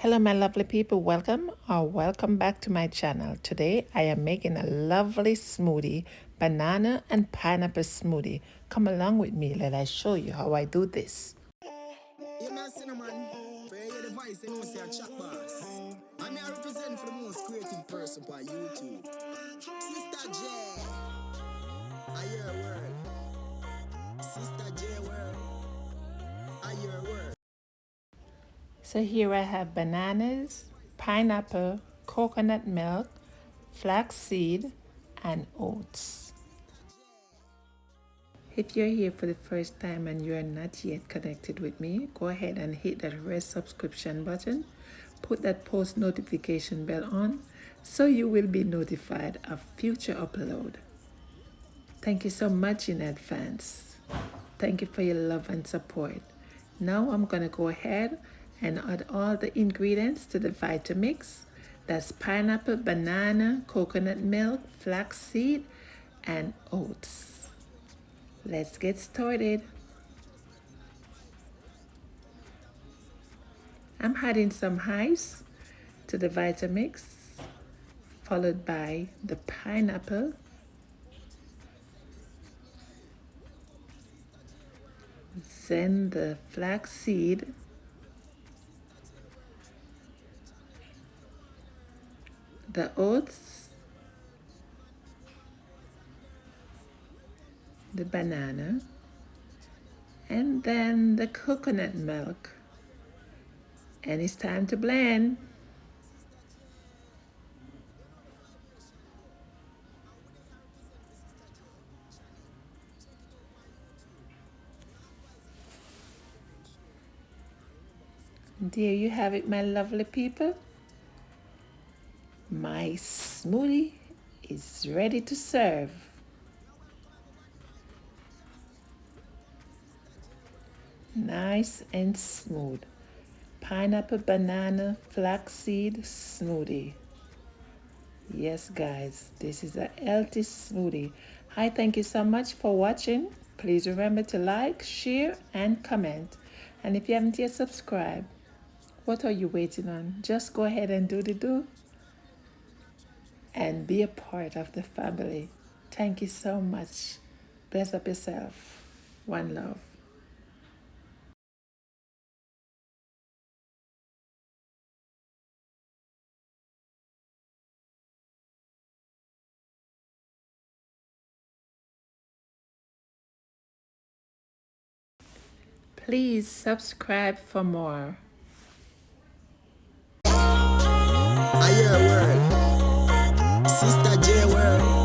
Hello my lovely people, welcome back to my channel. Today I am making a lovely smoothie, banana and pineapple smoothie. Come along with me, let I show you how I do this. Cinnamon, for your device, you know, say a chat box. I'm here represent for the most creative person on YouTube. Sister J, I hear a word. Sister J word, I hear a word. So here I have bananas, pineapple, coconut milk, flaxseed, and oats. If you're here for the first time and you're not yet connected with me, go ahead and hit that red subscription button. Put that post notification bell on so you will be notified of future upload. Thank you so much in advance. Thank you for your love and support. Now I'm going to go ahead and add all the ingredients to the Vitamix. That's pineapple, banana, coconut milk, flaxseed, and oats. Let's get started. I'm adding some ice to the Vitamix, followed by the pineapple, then the flaxseed, the oats, the banana, and then the coconut milk. And it's time to blend. There you have it, my lovely people. My smoothie is ready to serve. Nice and smooth. Pineapple, banana, flaxseed smoothie. Yes, guys, this is a healthy smoothie. Hi, thank you so much for watching. Please remember to like, share, and comment. And if you haven't yet subscribed, what are you waiting on? Just go ahead and do the do and be a part of the family. Thank you so much. Bless up yourself. One love. Please subscribe for more. I hear a word. Sister J word.